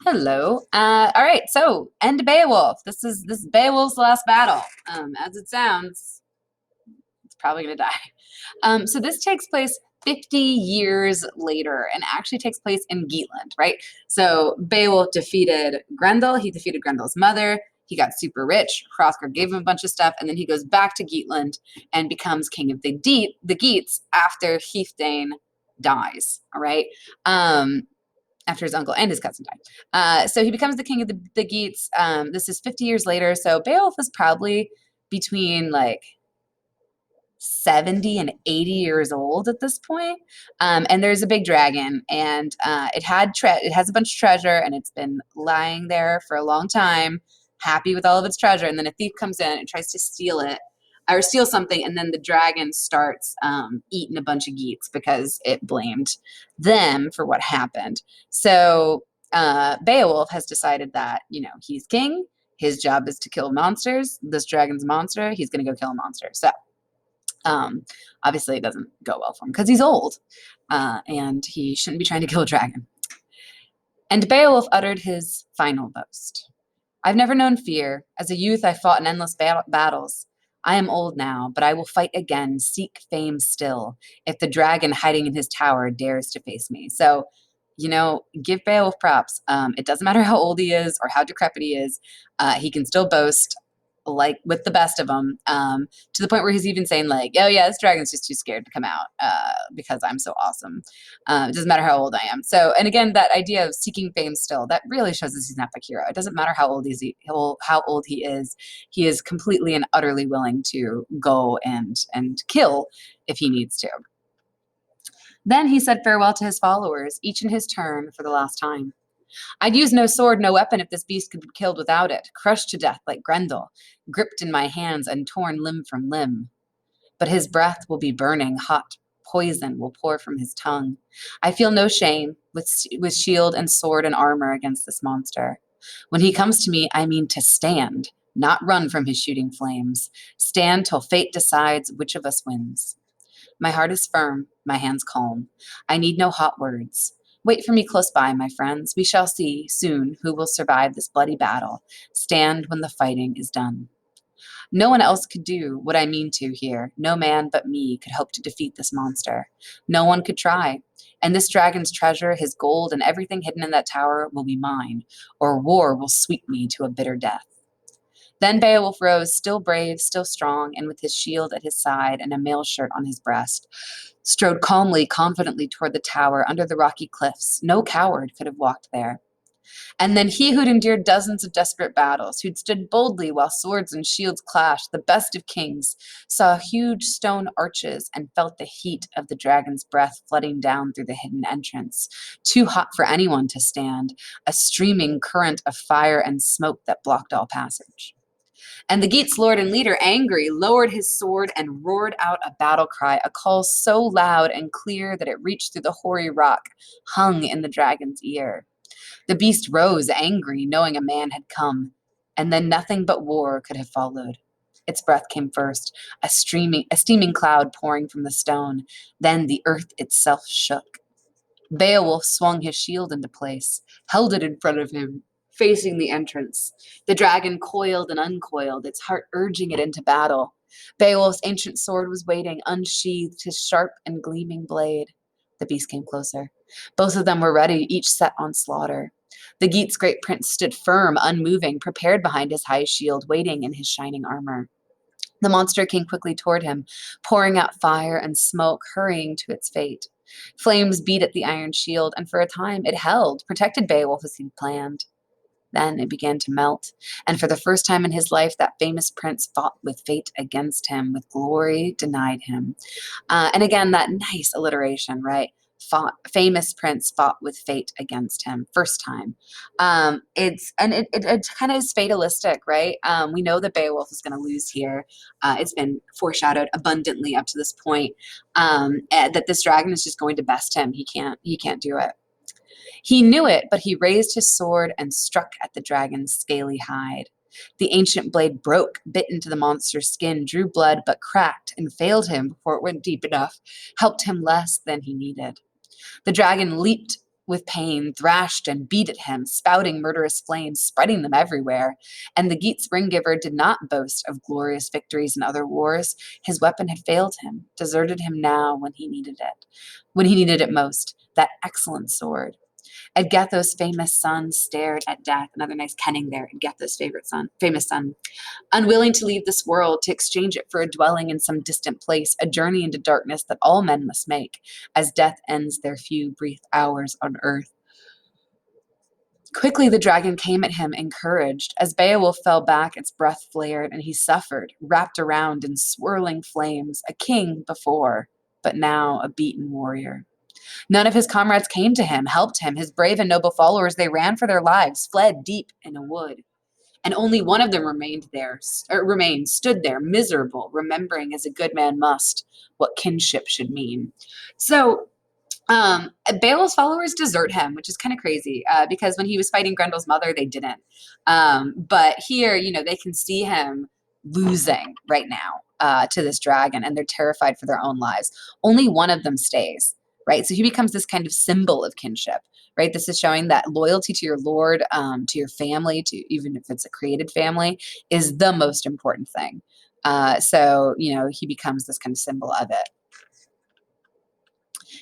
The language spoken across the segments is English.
Hello. All right. So, end Beowulf. This is Beowulf's last battle. As it sounds, it's probably gonna die. So this takes place 50 years later, and actually takes place in Geatland, right? So Beowulf defeated Grendel. He defeated Grendel's mother. He got super rich. Hrothgar gave him a bunch of stuff, and then he goes back to Geatland and becomes king of the Geats after Healfdene dies. All right. After his uncle and his cousin died. So he becomes the king of the Geats. This is 50 years later. So Beowulf is probably between like 70 and 80 years old at this point. And there's a big dragon, and it has a bunch of treasure, and it's been lying there for a long time, happy with all of its treasure. And then a thief comes in and tries to steal it or steal something, and then the dragon starts eating a bunch of Geats because it blamed them for what happened. So Beowulf has decided that he's king. His job is to kill monsters. This dragon's a monster. He's going to go kill a monster. So obviously it doesn't go well for him because he's old, and he shouldn't be trying to kill a dragon. And Beowulf uttered his final boast. I've never known fear. As a youth, I fought in endless battles. I am old now, but I will fight again, seek fame still, if the dragon hiding in his tower dares to face me. So, give Beowulf props. It doesn't matter how old he is or how decrepit he is. He can still boast, like with the best of them, to the point where he's even saying like, oh yeah, this dragon's just too scared to come out because I'm so awesome. It doesn't matter how old I am. So, and again, that idea of seeking fame still, that really shows us he's an epic hero. It doesn't matter how old he is completely and utterly willing to go and kill if he needs to. Then he said farewell to his followers, each in his turn for the last time. I'd use no sword, no weapon if this beast could be killed without it, crushed to death like Grendel, gripped in my hands and torn limb from limb. But his breath will be burning hot, poison will pour from his tongue. I feel no shame with shield and sword and armor against this monster. When he comes to me, I mean to stand, not run from his shooting flames. Stand till fate decides which of us wins. My heart is firm, my hands calm. I need no hot words. Wait for me close by, my friends. We shall see soon who will survive this bloody battle. Stand when the fighting is done. No one else could do what I mean to here. No man but me could hope to defeat this monster. No one could try. And this dragon's treasure, his gold, and everything hidden in that tower will be mine, or war will sweep me to a bitter death. Then Beowulf rose, still brave, still strong, and with his shield at his side and a mail shirt on his breast, strode calmly, confidently toward the tower under the rocky cliffs. No coward could have walked there. And then he who'd endured dozens of desperate battles, who'd stood boldly while swords and shields clashed, the best of kings, saw huge stone arches and felt the heat of the dragon's breath flooding down through the hidden entrance, too hot for anyone to stand, a streaming current of fire and smoke that blocked all passage. And the Geats' lord and leader, angry, lowered his sword and roared out a battle cry, a call so loud and clear that it reached through the hoary rock, hung in the dragon's ear. The beast rose, angry, knowing a man had come, and then nothing but war could have followed. Its breath came first, a steaming cloud pouring from the stone. Then the earth itself shook. Beowulf swung his shield into place, held it in front of him, facing the entrance. The dragon coiled and uncoiled, its heart urging it into battle. Beowulf's ancient sword was waiting, unsheathed, his sharp and gleaming blade. The beast came closer. Both of them were ready, each set on slaughter. The Geats' great prince stood firm, unmoving, prepared behind his high shield, waiting in his shining armor. The monster came quickly toward him, pouring out fire and smoke, hurrying to its fate. Flames beat at the iron shield, and for a time it held, protected Beowulf as he'd planned. Then it began to melt, and for the first time in his life, that famous prince fought with fate against him, with glory denied him. And again, that nice alliteration, right? Famous prince fought with fate against him. First time. It kind of is fatalistic, right? We know that Beowulf is going to lose here. It's been foreshadowed abundantly up to this point, that this dragon is just going to best him. He can't do it. He knew it, but he raised his sword and struck at the dragon's scaly hide. The ancient blade broke, bit into the monster's skin, drew blood, but cracked and failed him before it went deep enough, helped him less than he needed. The dragon leaped with pain, thrashed and beat at him, spouting murderous flames, spreading them everywhere. And the Geat's ring-giver did not boast of glorious victories in other wars. His weapon had failed him, deserted him now when he needed it most, that excellent sword. Edgetho's famous son stared at death. Another nice kenning there. Edgetho's famous son, unwilling to leave this world to exchange it for a dwelling in some distant place, a journey into darkness that all men must make, as death ends their few brief hours on earth. Quickly the dragon came at him, encouraged. As Beowulf fell back, its breath flared, and he suffered, wrapped around in swirling flames, a king before, but now a beaten warrior. None of his comrades came to him, helped him. His brave and noble followers, they ran for their lives, fled deep in a wood. And only one of them stood there, miserable, remembering as a good man must what kinship should mean. So Beowulf's followers desert him, which is kind of crazy because when he was fighting Grendel's mother, they didn't. But here, they can see him losing right now to this dragon, and they're terrified for their own lives. Only one of them stays, right? So he becomes this kind of symbol of kinship, right? This is showing that loyalty to your lord, to your family, to even if it's a created family, is the most important thing. So he becomes this kind of symbol of it.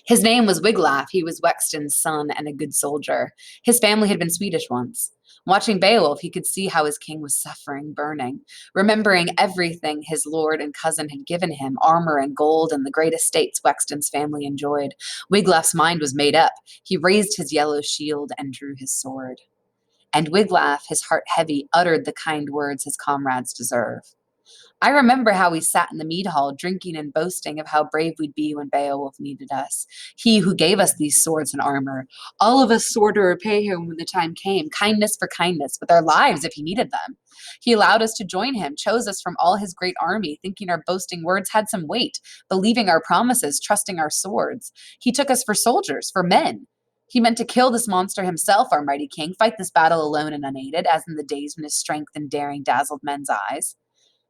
His name was Wiglaf. He was Wexton's son and a good soldier. His family had been Swedish once. Watching Beowulf, he could see how his king was suffering, burning, remembering everything his lord and cousin had given him, armor and gold and the great estates Wexton's family enjoyed. Wiglaf's mind was made up. He raised his yellow shield and drew his sword. And Wiglaf, his heart heavy, uttered the kind words his comrades deserve. I remember how we sat in the mead hall, drinking and boasting of how brave we'd be when Beowulf needed us. He who gave us these swords and armor. All of us swore to repay him when the time came, kindness for kindness, with our lives if he needed them. He allowed us to join him, chose us from all his great army, thinking our boasting words had some weight, believing our promises, trusting our swords. He took us for soldiers, for men. He meant to kill this monster himself, our mighty king, fight this battle alone and unaided, as in the days when his strength and daring dazzled men's eyes.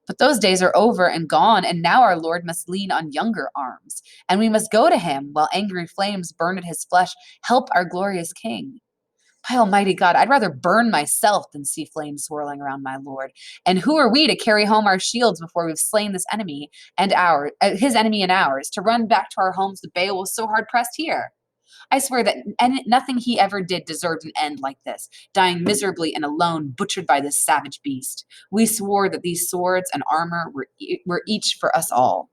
But those days are over and gone, and now our Lord must lean on younger arms, and we must go to him while angry flames burn at his flesh, help our glorious king. By Almighty God, I'd rather burn myself than see flames swirling around my Lord. And who are we to carry home our shields before we've slain this enemy and his enemy and ours, to run back to our homes with Beowulf so hard pressed here? I swear that nothing he ever did deserved an end like this, dying miserably and alone, butchered by this savage beast. We swore that these swords and armor were each for us all.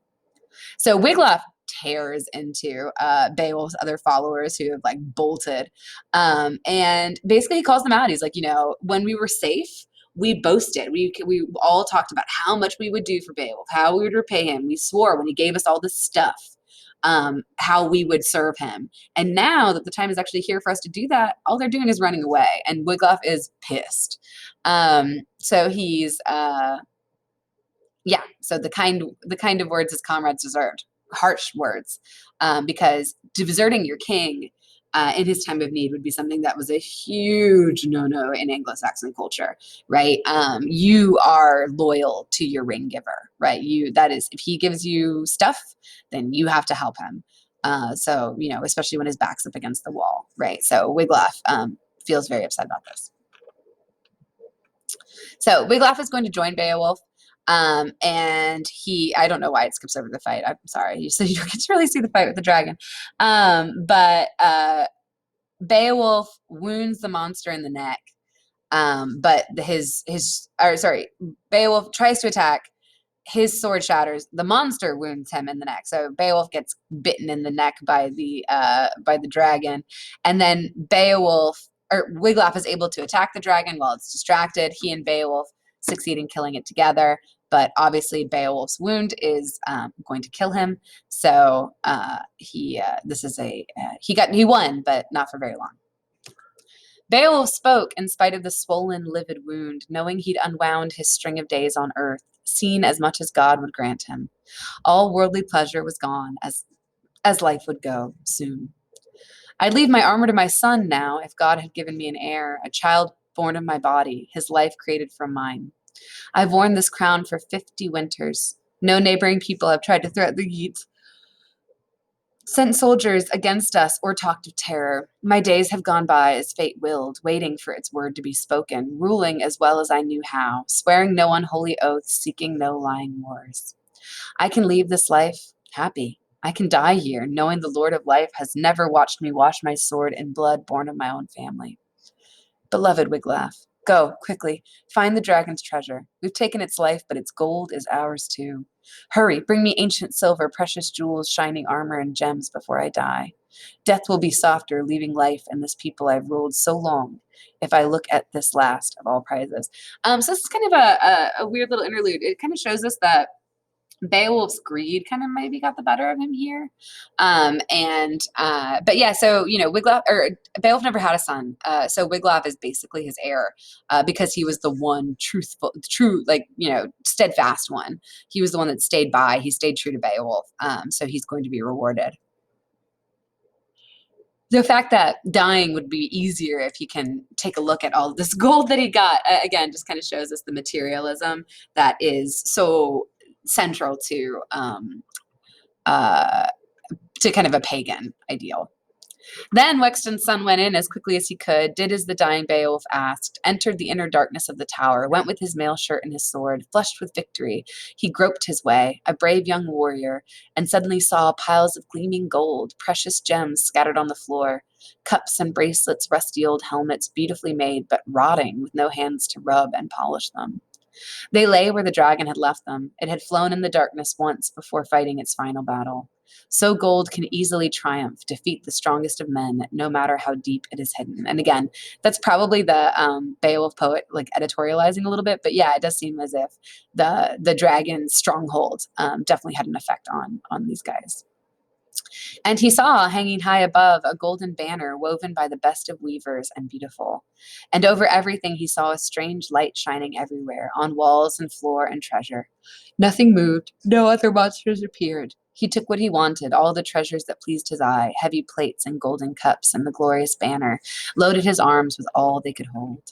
So Wiglaf tears into Beowulf's other followers who have bolted. And basically he calls them out. He's like, when we were safe, we boasted. We all talked about how much we would do for Beowulf, how we would repay him. We swore when he gave us all this stuff, how we would serve him. And now that the time is actually here for us to do that, all they're doing is running away. And Wiglaf is pissed. So he's so the kind of words his comrades deserved, harsh words, because deserting your king in his time of need would be something that was a huge no-no in Anglo-Saxon culture, right? You are loyal to your ring giver, right? That is, if he gives you stuff, then you have to help him. So especially when his back's up against the wall, right? So Wiglaf feels very upset about this. So Wiglaf is going to join Beowulf. And I don't know why it skips over the fight. I'm sorry. You said you don't get to really see the fight with the dragon. But Beowulf wounds the monster in the neck. But Beowulf tries to attack. His sword shatters. The monster wounds him in the neck. So Beowulf gets bitten in the neck by the dragon. And then Wiglaf is able to attack the dragon while it's distracted. He and Beowulf succeed in killing it together, but obviously Beowulf's wound is going to kill him. So he won, but not for very long. Beowulf spoke in spite of the swollen, livid wound, knowing he'd unwound his string of days on earth, seen as much as God would grant him. All worldly pleasure was gone, as life would go soon. I'd leave my armor to my son now, if God had given me an heir, a child born of my body, his life created from mine. I've worn this crown for 50 winters. No neighboring people have tried to threaten the Geats. sent soldiers against us or talked of terror. My days have gone by as fate willed, waiting for its word to be spoken, ruling as well as I knew how, swearing no unholy oaths, seeking no lying wars. I can leave this life happy. I can die here, knowing the Lord of life has never watched me wash my sword in blood born of my own family. Beloved Wiglaf, go, quickly, find the dragon's treasure. We've taken its life, but its gold is ours too. Hurry, bring me ancient silver, precious jewels, shining armor, and gems before I die. Death will be softer, leaving life and this people I've ruled so long, if I look at this last of all prizes. So this is kind of a weird little interlude. It kind of shows us that Beowulf's greed kind of maybe got the better of him here. But yeah, so, Wiglaf, or Beowulf never had a son. So Wiglaf is basically his heir, because he was the one steadfast one. He was the one that stayed by. He stayed true to Beowulf. So he's going to be rewarded. The fact that dying would be easier if he can take a look at all this gold that he got, again, just kind of shows us the materialism that is so central to kind of a pagan ideal. Then Wexton's son went in as quickly as he could, did as the dying Beowulf asked, entered the inner darkness of the tower, went with his mail shirt and his sword, flushed with victory. He groped his way, a brave young warrior, and suddenly saw piles of gleaming gold, precious gems scattered on the floor, cups and bracelets, rusty old helmets, beautifully made, but rotting with no hands to rub and polish them. They lay where the dragon had left them. It had flown in the darkness once before fighting its final battle. So gold can easily triumph, defeat the strongest of men, no matter how deep it is hidden. And again, that's probably the Beowulf poet like editorializing a little bit, but yeah, it does seem as if the dragon's stronghold definitely had an effect on these guys. And he saw, hanging high above, a golden banner woven by the best of weavers and beautiful. And over everything he saw a strange light shining everywhere, on walls and floor and treasure. Nothing moved, no other monsters appeared. He took what he wanted, all the treasures that pleased his eye, heavy plates and golden cups and the glorious banner, loaded his arms with all they could hold.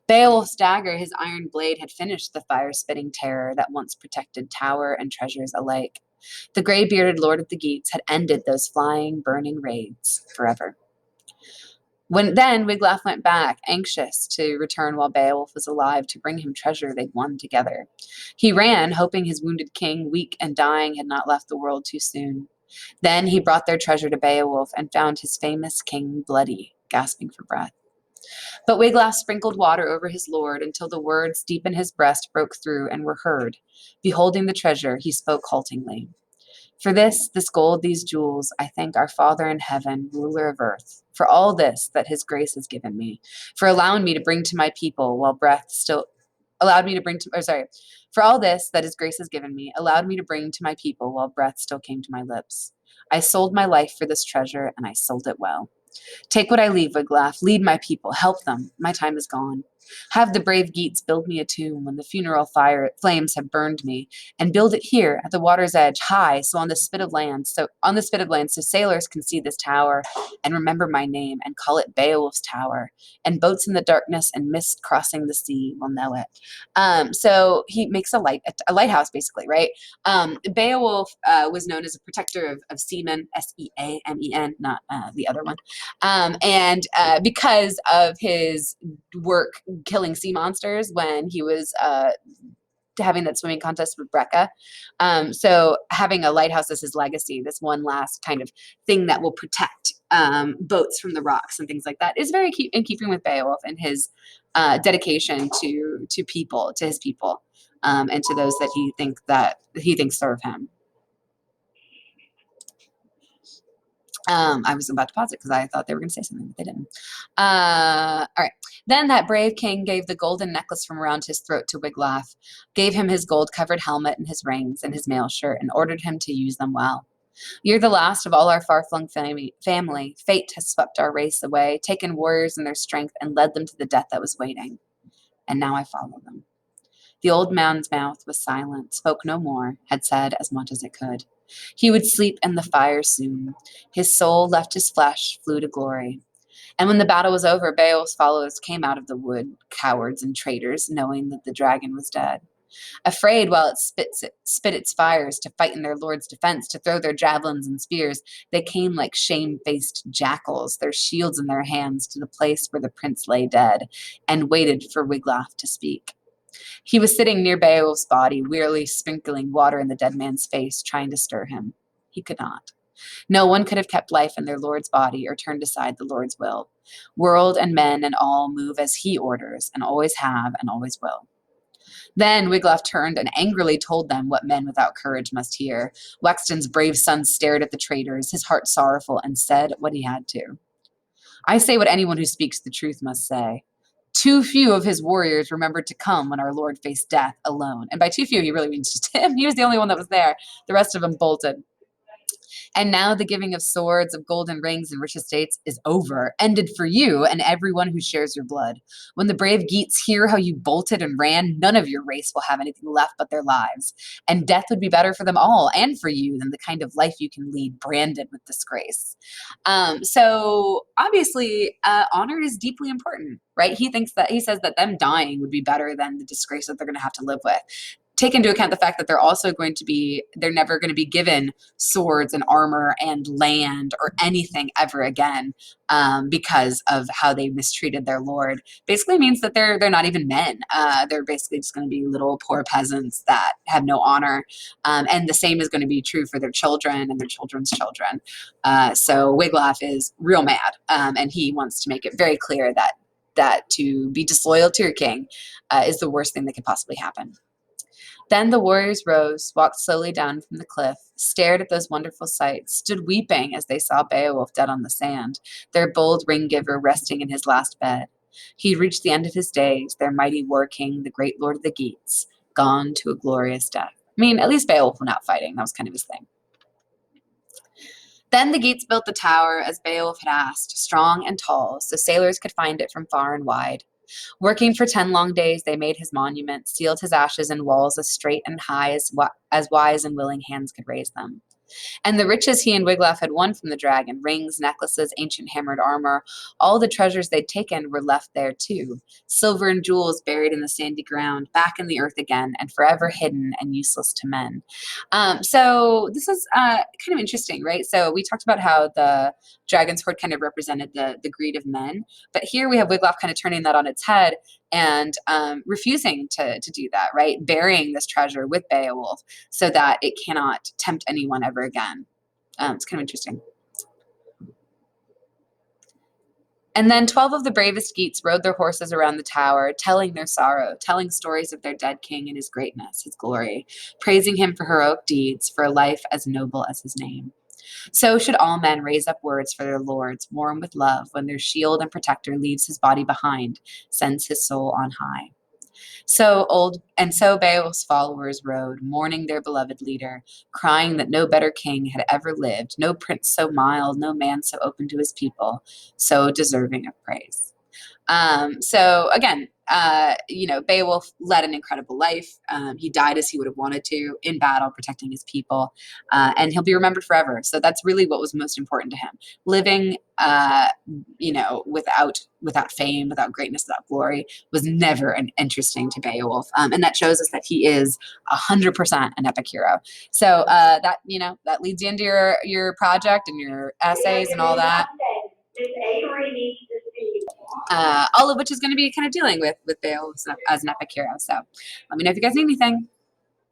Beowulf's dagger, his iron blade, had finished the fire-spitting terror that once protected tower and treasures alike. The gray-bearded Lord of the Geats had ended those flying, burning raids forever. Then Wiglaf went back, anxious to return while Beowulf was alive to bring him treasure they'd won together. He ran, hoping his wounded king, weak and dying, had not left the world too soon. Then he brought their treasure to Beowulf and found his famous king bloody, gasping for breath. But Wiglaf sprinkled water over his lord until the words deep in his breast broke through and were heard. Beholding the treasure, he spoke haltingly. For this gold, these jewels, I thank our Father in heaven, ruler of earth, for all this that his grace has given me, for allowing me to bring to my people while breath still allowed me to bring to, or sorry, for all this that his grace has given me, allowed me to bring to my people while breath still came to my lips. I sold my life for this treasure, and I sold it well. Take what I leave, Wiglaf. Lead my people. Help them. My time is gone. Have the brave Geats build me a tomb when the funeral flames have burned me, and build it here at the water's edge, high, so on the spit of land, so sailors can see this tower and remember my name and call it Beowulf's Tower, and boats in the darkness and mist crossing the sea will know it. So he makes a lighthouse, basically, right? Beowulf was known as a protector of seamen, Seamen, not the other one. Because of his work killing sea monsters when he was having that swimming contest with Brecca. So having a lighthouse as his legacy, this one last kind of thing that will protect boats from the rocks and things like that, is very in keeping with Beowulf and his dedication to people, to his people, and to those that he thinks serve him. I was about to pause it because I thought they were going to say something, but they didn't. All right. Then that brave king gave the golden necklace from around his throat to Wiglaf, gave him his gold-covered helmet and his rings and his mail shirt, and ordered him to use them well. You're the last of all our far-flung family. Fate has swept our race away, taken warriors and their strength, and led them to the death that was waiting. And now I follow them. The old man's mouth was silent, spoke no more, had said as much as it could. He would sleep in the fire soon. His soul left his flesh, flew to glory. And when the battle was over, Beowulf's followers came out of the wood, cowards and traitors, knowing that the dragon was dead. Afraid while it spit its fires to fight in their lord's defense, to throw their javelins and spears, they came like shame-faced jackals, their shields in their hands, to the place where the prince lay dead, and waited for Wiglaf to speak. He was sitting near Beowulf's body, wearily sprinkling water in the dead man's face, trying to stir him. He could not. No one could have kept life in their lord's body or turned aside the Lord's will. World and men and all move as he orders, and always have and always will. Then Wiglaf turned and angrily told them what men without courage must hear. Wexton's brave son stared at the traitors, his heart sorrowful, and said what he had to. I say what anyone who speaks the truth must say. Too few of his warriors remembered to come when our Lord faced death alone. And by too few, he really means just him. He was the only one that was there. The rest of them bolted. And now the giving of swords, of golden rings, and rich estates is over, ended for you and everyone who shares your blood. When the brave Geats hear how you bolted and ran, none of your race will have anything left but their lives. And death would be better for them all and for you than the kind of life you can lead, branded with disgrace. So obviously, honor is deeply important, right? He says that them dying would be better than the disgrace that they're going to have to live with. Take into account the fact that they're never going to be given swords and armor and land or anything ever again, because of how they mistreated their lord. Basically means that they're not even men. They're basically just going to be little poor peasants that have no honor. And the same is going to be true for their children and their children's children. So Wiglaf is real mad, and he wants to make it very clear that to be disloyal to your king is the worst thing that could possibly happen. Then the warriors rose, walked slowly down from the cliff, stared at those wonderful sights, stood weeping as they saw Beowulf dead on the sand, their bold ring-giver resting in his last bed. He reached the end of his days, their mighty war king, the great lord of the Geats, gone to a glorious death. I mean, at least Beowulf went out fighting. That was kind of his thing. Then the Geats built the tower as Beowulf had asked, strong and tall, so sailors could find it from far and wide. Working for 10 long days, they made his monument, sealed his ashes in walls as straight and high as wise and willing hands could raise them. And the riches he and Wiglaf had won from the dragon, rings, necklaces, ancient hammered armor, all the treasures they'd taken were left there too. Silver and jewels buried in the sandy ground, back in the earth again, and forever hidden and useless to men. So this is kind of interesting, right? So we talked about how the dragon's hoard kind of represented the greed of men, but here we have Wiglaf kind of turning that on its head and refusing to do that, right? Burying this treasure with Beowulf so that it cannot tempt anyone ever again. It's kind of interesting. And then 12 of the bravest Geats rode their horses around the tower, telling their sorrow, telling stories of their dead king and his greatness, his glory, praising him for heroic deeds, for a life as noble as his name. So should all men raise up words for their lords, warm with love, when their shield and protector leaves his body behind, sends his soul on high. So Beowulf's followers rode, mourning their beloved leader, crying that no better king had ever lived, no prince so mild, no man so open to his people, so deserving of praise. So again, Beowulf led an incredible life. He died as he would have wanted to in battle, protecting his people, and he'll be remembered forever. So that's really what was most important to him. Living, without fame, without greatness, without glory, was never interesting to Beowulf, and that shows us that he is 100% an epic hero. So that leads you into your project and your essays and all that. All of which is going to be kind of dealing with Beowulf as an epic hero. So let me know if you guys need anything.